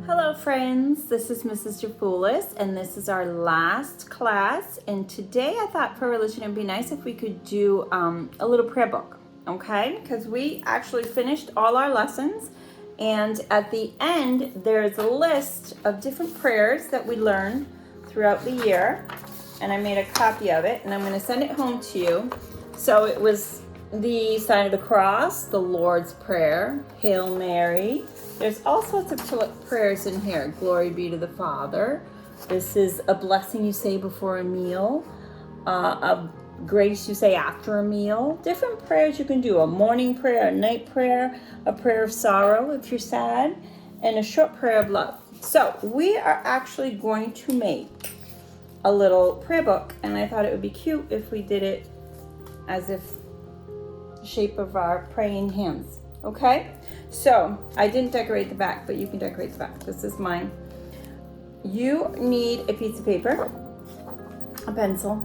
Hello friends, this is Mrs. Jafoulis and this is our last class, and today I thought for religion it'd be nice if we could do a little prayer book, okay? Because we actually finished all our lessons, and at the end there's a list of different prayers that we learned throughout the year, and I made a copy of it and I'm going to send it home to you. So it was the sign of the cross, the Lord's Prayer, Hail Mary. There's all sorts of prayers in here. Glory be to the Father. This is a blessing you say before a meal, a grace you say after a meal. Different prayers you can do. A morning prayer, a night prayer, a prayer of sorrow if you're sad, and a short prayer of love. So we are actually going to make a little prayer book, and I thought it would be cute if we did it as if the shape of our praying hands. Okay, so I didn't decorate the back, but you can decorate the back. This is mine. You need a piece of paper, a pencil,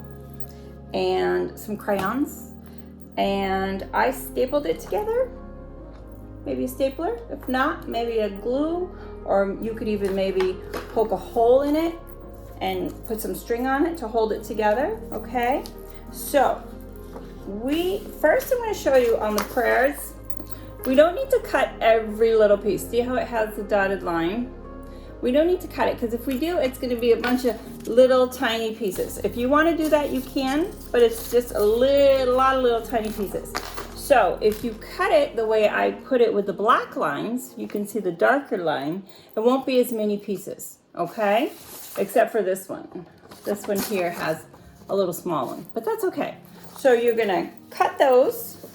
and some crayons. And I stapled it together. Maybe a stapler. If not, maybe a glue, or you could even maybe poke a hole in it and put some string on it to hold it together. Okay, so first I'm going to show you on the prayers. We don't need to cut every little piece. See how it has the dotted line? We don't need to cut it, because if we do, it's going to be a bunch of little tiny pieces. If you want to do that, you can, but it's just a lot of little tiny pieces. So if you cut it the way I put it with the black lines, you can see the darker line, it won't be as many pieces, okay? Except for this one. This one here has a little small one, but that's okay. So you're going to cut those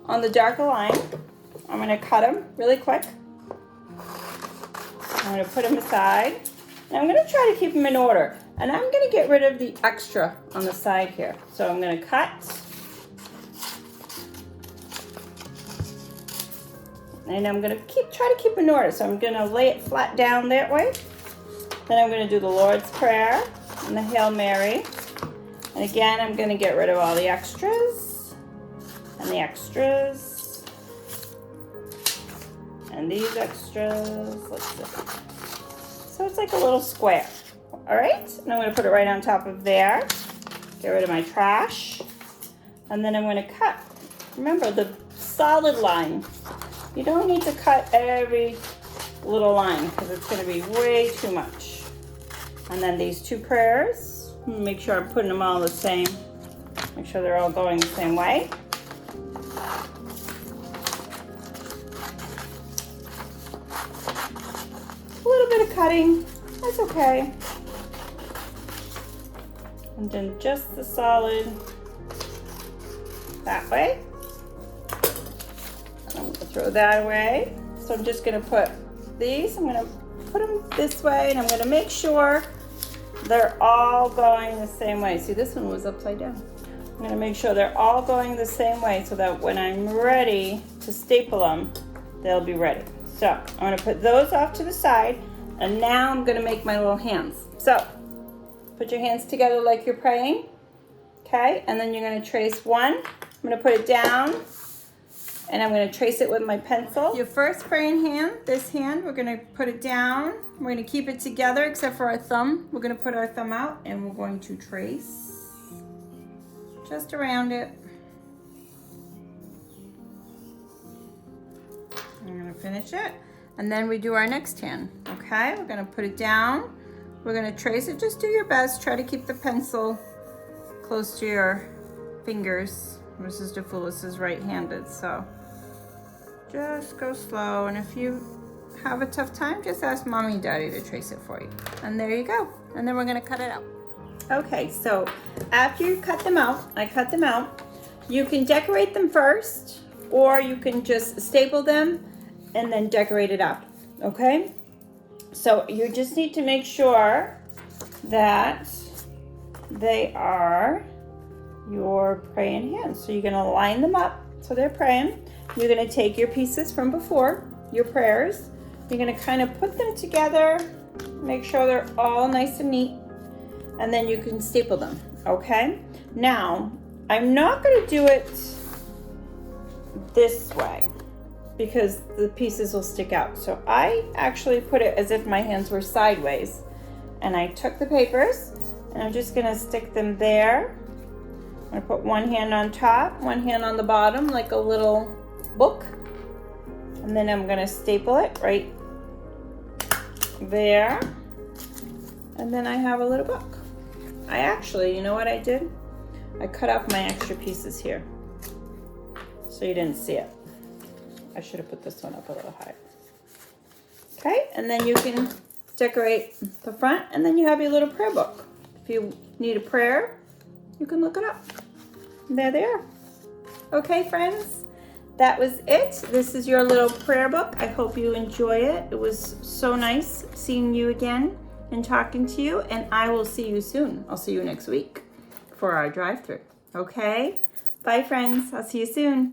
on the darker line. I'm going to cut them really quick. I'm going to put them aside. And I'm going to try to keep them in order. And I'm going to get rid of the extra on the side here. So I'm going to cut. And I'm going to try to keep in order. So I'm going to lay it flat down that way. Then I'm going to do the Lord's Prayer and the Hail Mary. And again, I'm going to get rid of all the extras. And the extras, and these extras. Let's see. So it's like a little square. All right, and I'm going to put it right on top of there. Get rid of my trash, and then I'm going to cut. Remember the solid line. You don't need to cut every little line because it's going to be way too much. And then these two prayers. Make sure I'm putting them all the same. Make sure they're all going the same way. A little bit of cutting, that's okay. And then just the solid that way. And I'm going to throw that away. So I'm just going to put these, I'm going to put them this way, and I'm going to make sure they're all going the same way. See, this one was upside down. I'm going to make sure they're all going the same way so that when I'm ready to staple them, they'll be ready. So I'm going to put those off to the side, and now I'm going to make my little hands. So put your hands together like you're praying, okay? And then you're going to trace one. I'm going to put it down, and I'm going to trace it with my pencil. Your first praying hand, this hand, we're going to put it down. We're going to keep it together except for our thumb. We're going to put our thumb out, and we're going to trace just around it. I'm going to finish it, and then we do our next hand. Okay, we're going to put it down. We're going to trace it. Just do your best. Try to keep the pencil close to your fingers. Mrs. Jafoulis is right-handed, so just go slow. And if you have a tough time, just ask Mommy and Daddy to trace it for you. And there you go. And then we're going to cut it out. Okay, so after you cut them out, I cut them out, you can decorate them first, or you can just staple them and then decorate it out, okay? So you just need to make sure that they are your praying hands. So you're gonna line them up so they're praying. You're gonna take your pieces from before, your prayers. You're gonna kind of put them together, make sure they're all nice and neat, and then you can staple them, okay? Now, I'm not gonna do it this way because the pieces will stick out. So I actually put it as if my hands were sideways. And I took the papers and I'm just gonna stick them there. I'm gonna put one hand on top, one hand on the bottom, like a little book. And then I'm gonna staple it right there. And then I have a little book. I actually, you know what I did? I cut off my extra pieces here, so you didn't see it. I should have put this one up a little higher. Okay, and then you can decorate the front, and then you have your little prayer book. If you need a prayer, you can look it up. And there they are. Okay, friends, that was it. This is your little prayer book. I hope you enjoy it. It was so nice seeing you again and talking to you, and I will see you soon. I'll see you next week for our drive-thru. Okay? Bye, friends. I'll see you soon.